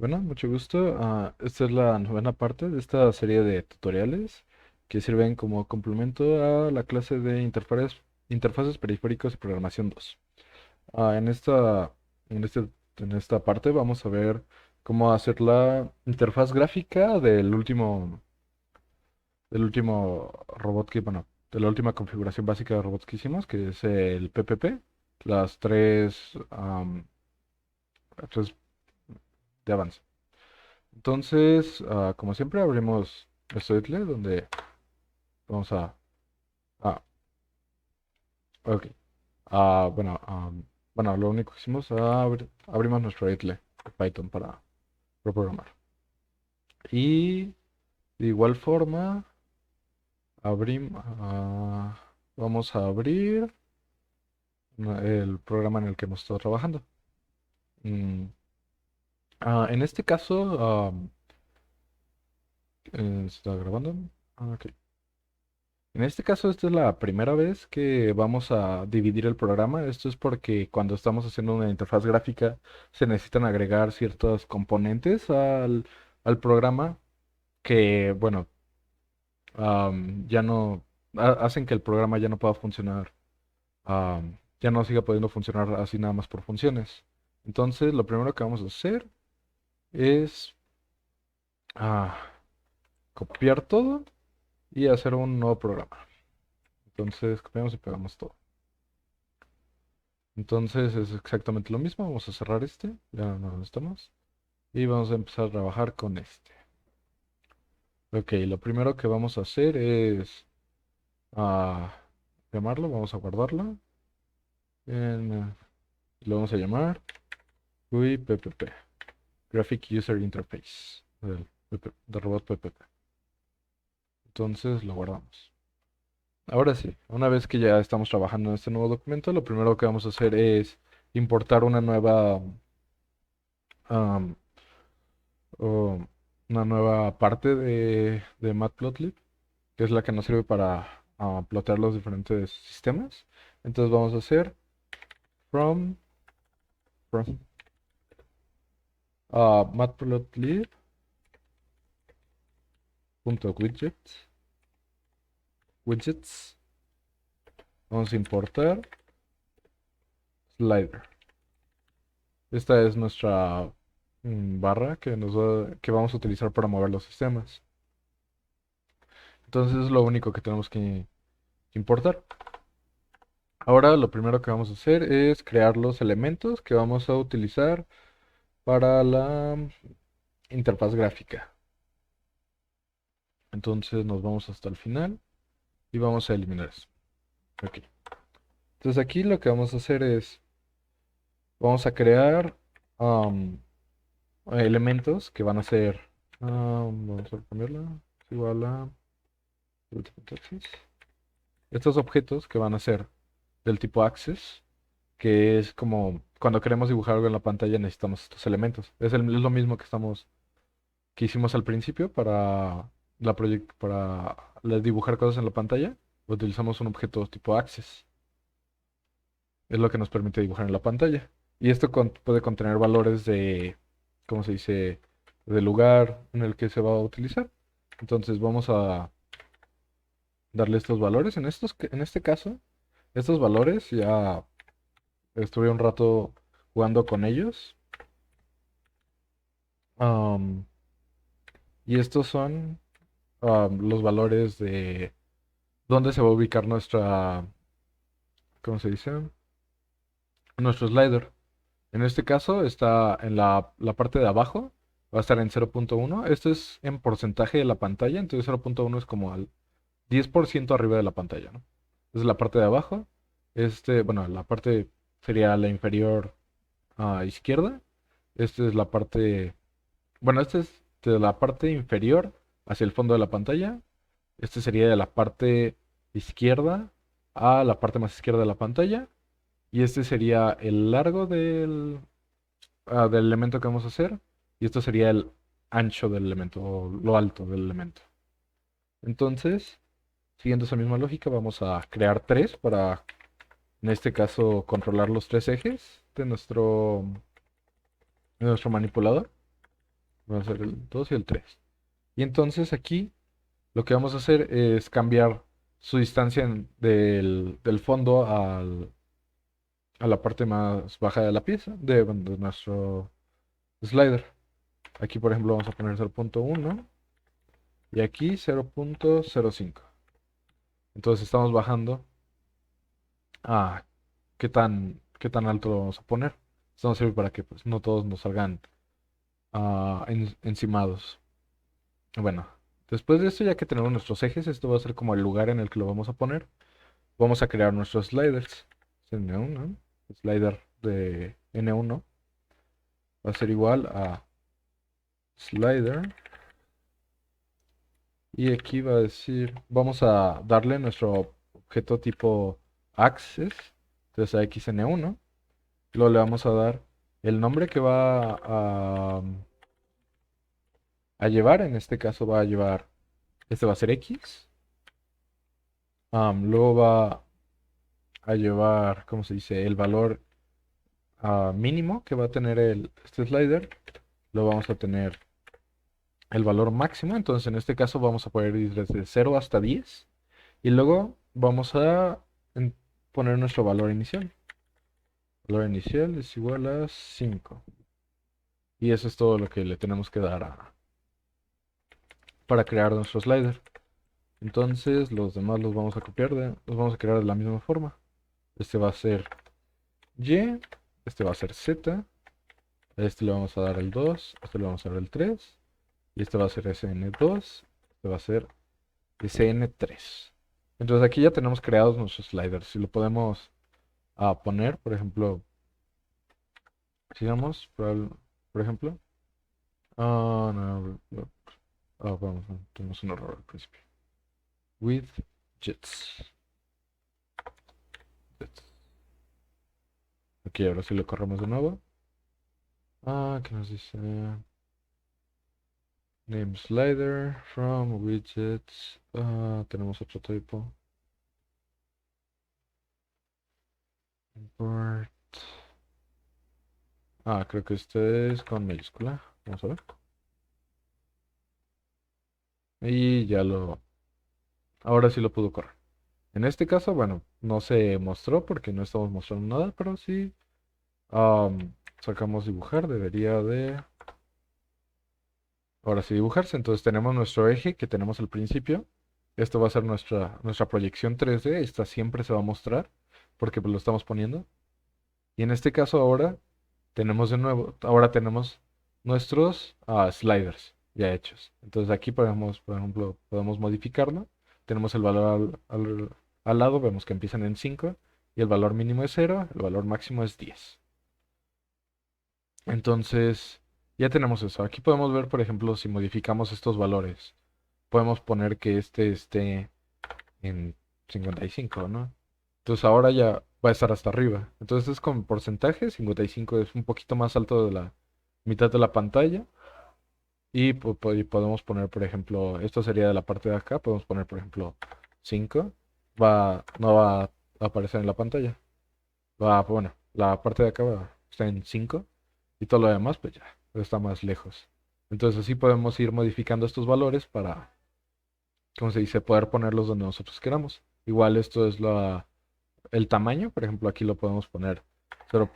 Bueno, mucho gusto. Esta es la novena parte de esta serie de tutoriales que sirven como complemento a la clase de interfaces periféricos y programación 2. Ah, en esta, en este, en esta parte vamos a ver cómo hacer la interfaz gráfica del último robot bueno, de la última configuración básica de robots que hicimos, que es el PPP, las tres de avance. Entonces, como siempre, abrimos Storytle, donde vamos a... Ah, ok. Bueno, lo único que hicimos, abrimos nuestro IDLE de Python para programar. Y de igual forma, vamos a abrir el programa en el que hemos estado trabajando. Mm, en este caso, ¿se está grabando? Ok. En este caso, esta es la primera vez que vamos a dividir el programa. Esto es porque cuando estamos haciendo una interfaz gráfica se necesitan agregar ciertos componentes al programa que, bueno, ya no hacen que el programa ya no pueda funcionar, ya no siga pudiendo funcionar así nada más por funciones. Entonces, lo primero que vamos a hacer es ah, copiar todo y hacer un nuevo programa. Entonces, copiamos y pegamos todo. Entonces es exactamente lo mismo. Vamos a cerrar este. Ya no lo estamos. Y vamos a empezar a trabajar con este. Ok, lo primero que vamos a hacer es ah, llamarlo. Vamos a guardarlo. Lo vamos a llamar GUI PPP. Graphic User Interface. Del robot PPP. Entonces lo guardamos. Ahora sí, una vez que ya estamos trabajando en este nuevo documento, lo primero que vamos a hacer es importar am, o una nueva parte de Matplotlib, que es la que nos sirve para plotear los diferentes sistemas. Entonces vamos a hacer from, from matplotlib.widgets. Vamos a importar slider. Esta es nuestra barra que vamos a utilizar para mover los sistemas. Entonces es lo único que tenemos que importar. Ahora lo primero que vamos a hacer es crear los elementos que vamos a utilizar para la interfaz gráfica. Entonces nos vamos hasta el final y vamos a eliminar eso. Ok. Entonces aquí lo que vamos a hacer es, vamos a crear am, elementos que van a ser, vamos a ponerla es igual a axis. Estos objetos que van a ser del tipo access, que es como cuando queremos dibujar algo en la pantalla necesitamos estos elementos. Es lo mismo que hicimos al principio para dibujar cosas en la pantalla. Utilizamos un objeto tipo Access. Es lo que nos permite dibujar en la pantalla. Y esto puede contener valores de, ¿cómo se dice? Del lugar en el que se va a utilizar. Entonces vamos a darle estos valores. En este caso, estos valores ya estuve un rato jugando con ellos. Am, y estos son los valores de dónde se va a ubicar ¿cómo se dice? Nuestro slider. En este caso está en la parte de abajo, va a estar en 0.1. Esto es en porcentaje de la pantalla, entonces 0.1 es como al 10% arriba de la pantalla, ¿no? Es la parte de abajo. Bueno, la parte sería la inferior izquierda. Esta es la parte, bueno, esta es de la parte inferior hacia el fondo de la pantalla. Este sería de la parte izquierda a la parte más izquierda de la pantalla. Y este sería el largo del elemento que vamos a hacer. Y esto sería el ancho del elemento, o lo alto del elemento. Entonces, siguiendo esa misma lógica, vamos a crear tres para, en este caso, controlar los tres ejes de nuestro manipulador. Va a ser el 2 y el 3. Y entonces aquí lo que vamos a hacer es cambiar su distancia del fondo a la parte más baja de la pieza, bueno, de nuestro slider. Aquí, por ejemplo, vamos a poner 0.1 y aquí 0.05. Entonces estamos bajando a qué tan alto lo vamos a poner. Esto nos sirve para que pues, no todos nos salgan encimados. Bueno, después de esto, ya que tenemos nuestros ejes, esto va a ser como el lugar en el que lo vamos a poner. Vamos a crear nuestros sliders. N1, slider de N1 va a ser igual a slider. Y aquí va a decir, vamos a darle nuestro objeto tipo axis, entonces a xn1. Luego le vamos a dar el nombre que va a llevar. En este caso va a llevar, este va a ser x. Luego va a llevar, ¿cómo se dice? El valor mínimo que va a tener este slider. Lo vamos a tener el valor máximo. Entonces en este caso vamos a poder ir desde 0 hasta 10. Y luego vamos a poner nuestro valor inicial. Valor inicial es igual a 5. Y eso es todo lo que le tenemos que dar para crear nuestro slider. Entonces los demás los vamos a copiar, los vamos a crear de la misma forma. Este va a ser Y, este va a ser Z, a este le vamos a dar el 2, a este le vamos a dar el 3, y este va a ser SN2, este va a ser SN3. Entonces aquí ya tenemos creados nuestros sliders. Si lo podemos poner, por ejemplo, sigamos, por ejemplo. No, vamos, tenemos un error al principio. With jets. Ok, ahora sí lo corremos de nuevo. ¿Qué nos dice? Name slider from widgets. Tenemos otro tipo. Import. Creo que este es con mayúscula. Vamos a ver. Y ya ahora sí lo pudo correr. En este caso, bueno, no se mostró porque no estamos mostrando nada, pero sí sacamos dibujar, debería de ahora sí dibujarse. Entonces tenemos nuestro eje que tenemos al principio. Esto va a ser nuestra proyección 3D. Esta siempre se va a mostrar porque pues, lo estamos poniendo. Y en este caso ahora tenemos de nuevo, ahora tenemos nuestros sliders ya hechos. Entonces aquí podemos, por ejemplo, podemos modificarlo. Tenemos el valor al lado, vemos que empiezan en 5 y el valor mínimo es 0, el valor máximo es 10. Entonces, ya tenemos eso. Aquí podemos ver, por ejemplo, si modificamos estos valores. Podemos poner que este esté en 55, ¿no? Entonces ahora ya va a estar hasta arriba. Entonces es con porcentaje. 55 es un poquito más alto de la mitad de la pantalla. Y, y podemos poner, por ejemplo, esto sería de la parte de acá. Podemos poner, por ejemplo, 5. No va a aparecer en la pantalla. Bueno, la parte de acá está en 5 y todo lo demás pues ya está más lejos. Entonces así podemos ir modificando estos valores para, ¿cómo se dice? Poder ponerlos donde nosotros queramos. Igual esto es el tamaño, por ejemplo aquí lo podemos poner 0.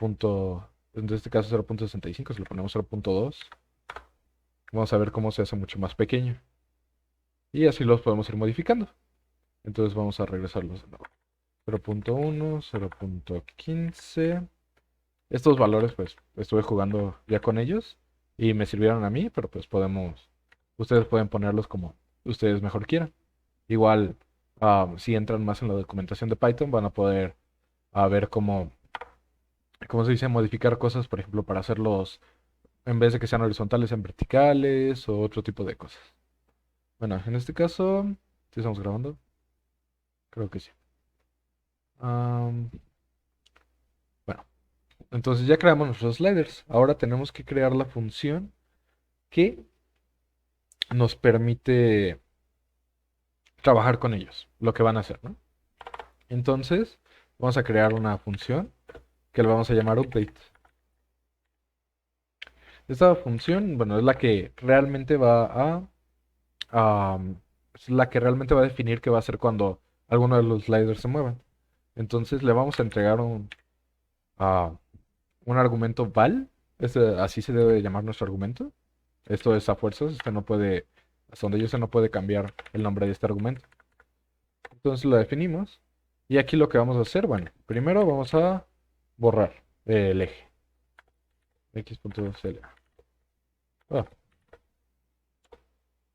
En este caso 0.65, si lo ponemos 0.2, vamos a ver cómo se hace mucho más pequeño. Y así los podemos ir modificando. Entonces vamos a regresarlos de nuevo. 0.1, 0.15. Estos valores, pues, estuve jugando ya con ellos y me sirvieron a mí, pero pues ustedes pueden ponerlos como ustedes mejor quieran. Igual, si entran más en la documentación de Python, van a poder ver cómo se dice, modificar cosas, por ejemplo, para hacerlos, en vez de que sean horizontales, en verticales o otro tipo de cosas. Bueno, en este caso, ¿sí estamos grabando? Creo que sí. Bueno, entonces ya creamos nuestros sliders. Ahora tenemos que crear la función que nos permite trabajar con ellos, lo que van a hacer, ¿no? Entonces, vamos a crear una función que le vamos a llamar update. Esta función, bueno, es la que realmente es la que realmente va a definir qué va a hacer cuando alguno de los sliders se muevan. Entonces le vamos a entregar a un argumento val. Así se debe llamar nuestro argumento. Esto es a fuerzas. Este no puede, hasta donde yo sé, no puede cambiar el nombre de este argumento. Entonces lo definimos. Y aquí lo que vamos a hacer, bueno, primero vamos a borrar el eje. X.cl. Ah.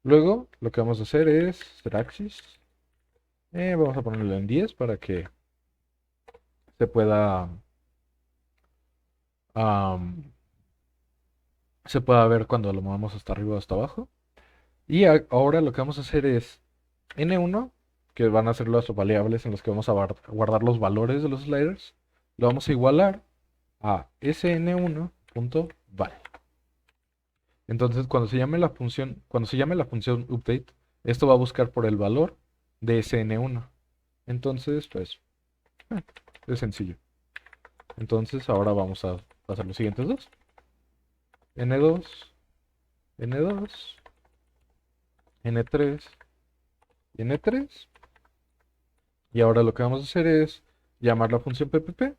Luego lo que vamos a hacer es Traxis. Vamos a ponerlo en 10 para que se pueda am, se pueda ver cuando lo movamos hasta arriba o hasta abajo. Y ahora lo que vamos a hacer es N1, que van a ser las variables en las que vamos a guardar los valores de los sliders, lo vamos a igualar a sn1.val. Entonces, cuando se llame la función update, esto va a buscar por el valor de sn1. Entonces, pues, eh, es sencillo. Entonces, ahora vamos a hacer los siguientes dos. N2, N2, N3 y N3. Y ahora lo que vamos a hacer es llamar la función ppp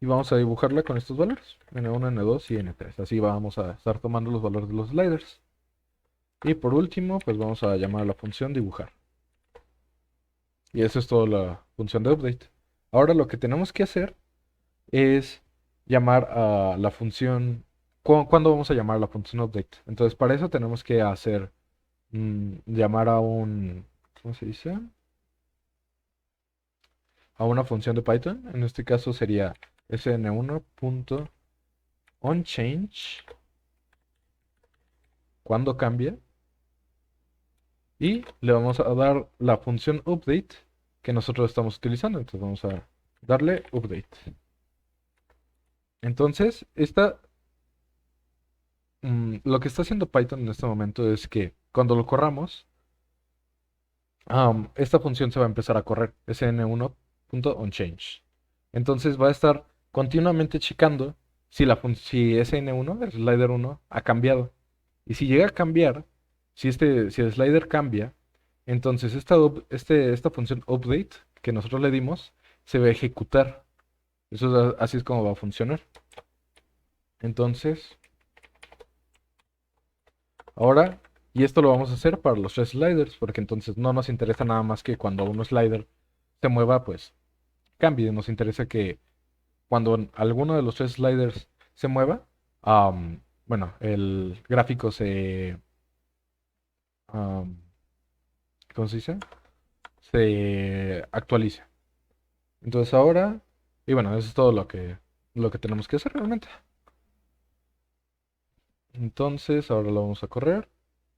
y vamos a dibujarla con estos valores, N1, N2 y N3. Así vamos a estar tomando los valores de los sliders. Y por último, pues vamos a llamar a la función dibujar. Y eso es toda la función de update. Ahora lo que tenemos que hacer es llamar a la función. ¿Cuándo vamos a llamar a la función update? Entonces, para eso tenemos que hacer llamar a un. ¿Cómo se dice? A una función de Python. En este caso sería sn1.onChange cuando cambia. Y le vamos a dar la función update que nosotros estamos utilizando. Entonces vamos a darle update. Entonces, lo que está haciendo Python en este momento es que cuando lo corramos, esta función se va a empezar a correr, sn1.onChange. Entonces va a estar continuamente checando si sn1, el slider 1, ha cambiado. Y si llega a cambiar, si el slider cambia, entonces esta función update que nosotros le dimos se va a ejecutar. Así es como va a funcionar. Entonces, ahora, y esto lo vamos a hacer para los tres sliders, porque entonces no nos interesa nada más que cuando un slider se mueva, pues cambie. Nos interesa que cuando alguno de los tres sliders se mueva, bueno, el gráfico am, ¿cómo se dice? Se actualice. Entonces ahora, y bueno, eso es todo lo que tenemos que hacer realmente. Entonces ahora lo vamos a correr.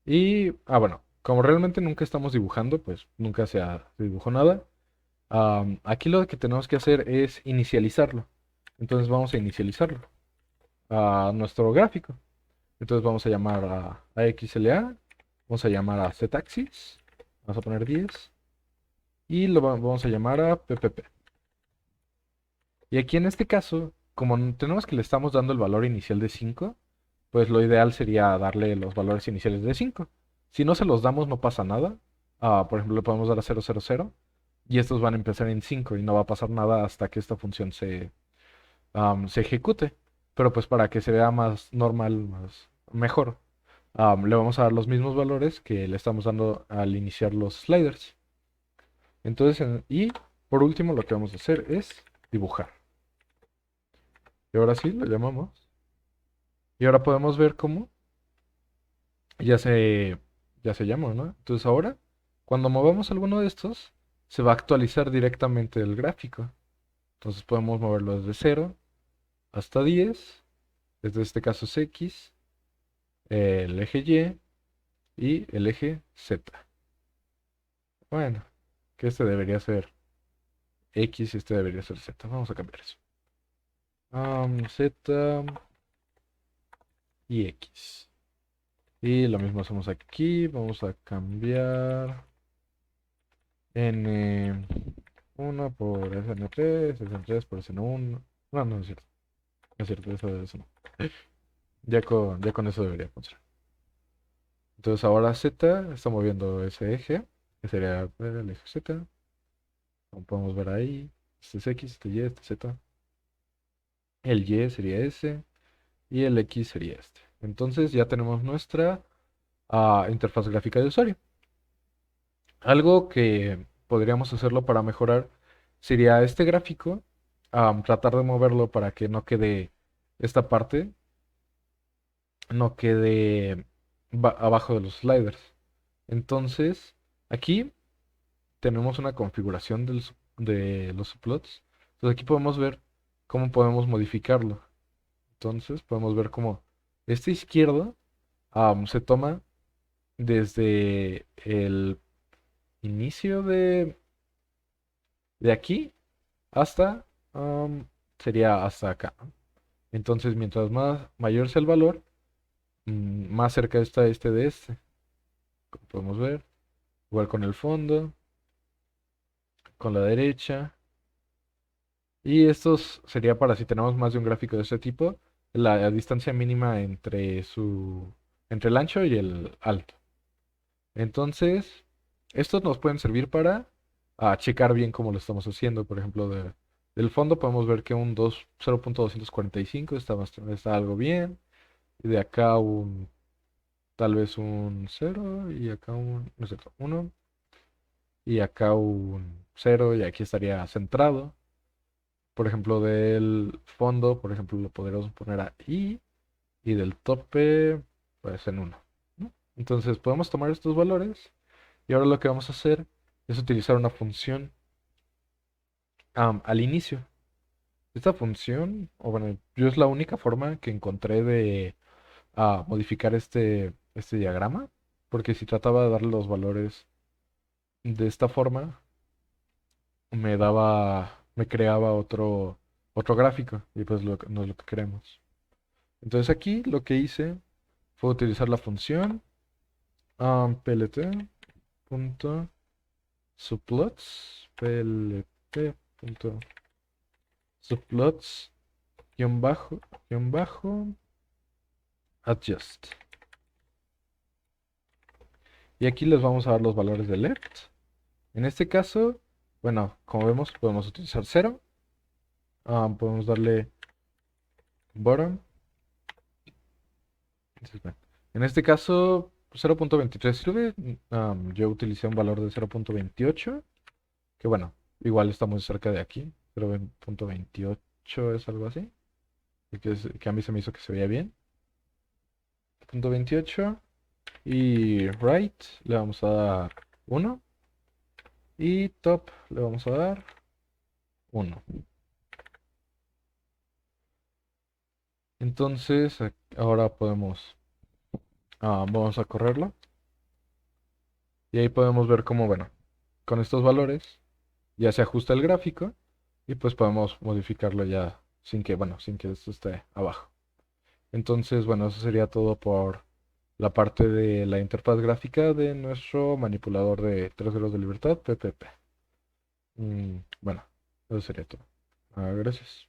Y, bueno, como realmente nunca estamos dibujando, pues nunca se dibujó nada. Aquí lo que tenemos que hacer es inicializarlo. Entonces vamos a inicializarlo a nuestro gráfico. Entonces vamos a llamar a XLA, vamos a llamar a ZAxis, vamos a poner 10 y vamos a llamar a PPP. Y aquí en este caso, como tenemos que le estamos dando el valor inicial de 5, pues lo ideal sería darle los valores iniciales de 5. Si no se los damos, no pasa nada. Por ejemplo, le podemos dar a 000 y estos van a empezar en 5 y no va a pasar nada hasta que esta función se ejecute. Pero pues para que se vea más normal, mejor, le vamos a dar los mismos valores que le estamos dando al iniciar los sliders. Entonces, y por último, lo que vamos a hacer es dibujar. Y ahora sí, lo llamamos. Y ahora podemos ver cómo ya se, ya se llamó, ¿no? Entonces ahora, cuando movamos alguno de estos, se va a actualizar directamente el gráfico. Entonces podemos moverlo desde 0 hasta 10. Desde este caso es X, el eje Y y el eje Z. Bueno, que este debería ser X y este debería ser Z. Vamos a cambiar eso. Z y X. Y lo mismo hacemos aquí. Vamos a cambiar N1 por SN3, SN3 por SN1. No, no es cierto. No es cierto, eso no. Ya con eso debería funcionar. Entonces ahora Z está moviendo ese eje, que sería el eje Z. Como podemos ver ahí, este es X, este Y, este Z. El Y sería ese y el X sería este. Entonces ya tenemos nuestra interfaz gráfica de usuario. Algo que podríamos hacerlo para mejorar sería este gráfico, tratar de moverlo para que no quede esta parte, no quede abajo de los sliders. Entonces, aquí tenemos una configuración de los subplots. Entonces aquí podemos ver cómo podemos modificarlo. Entonces podemos ver cómo este izquierdo se toma desde el inicio de aquí hasta, sería hasta acá. Entonces mientras más mayor sea el valor, más cerca está este de este. Como podemos ver, igual con el fondo, con la derecha. Y estos sería para si tenemos más de un gráfico de este tipo, la distancia mínima entre el ancho y el alto. Entonces, estos nos pueden servir para checar bien cómo lo estamos haciendo. Por ejemplo, del fondo podemos ver que un 0.245 está algo bien. Y de acá tal vez un cero y acá no sé, 1. Y acá un cero y aquí estaría centrado. Por ejemplo, del fondo, por ejemplo, lo podríamos poner ahí y del tope, pues en uno, ¿no? Entonces podemos tomar estos valores y ahora lo que vamos a hacer es utilizar una función al inicio. Esta función, o bueno, yo es la única forma que encontré de modificar este diagrama, porque si trataba de darle los valores de esta forma, me creaba otro gráfico y pues no es lo que queremos. Entonces aquí lo que hice fue utilizar la función plt.subplots guión bajo adjust. Y aquí les vamos a dar los valores de left. En este caso, bueno, como vemos, podemos utilizar 0. Podemos darle bottom. Entonces, bueno, en este caso, 0.23 sirve. Yo utilicé un valor de 0.28. Que bueno, igual está muy cerca de aquí. 0.28 es algo así. Y que a mí se me hizo que se veía bien. Punto 28. Y right le vamos a dar 1. Y top le vamos a dar 1. Entonces, ahora vamos a correrlo. Y ahí podemos ver cómo, bueno, con estos valores ya se ajusta el gráfico. Y pues podemos modificarlo ya sin que esto esté abajo. Entonces, bueno, eso sería todo por la parte de la interfaz gráfica de nuestro manipulador de tres ceros de libertad, PPP. Bueno, eso sería todo. Gracias.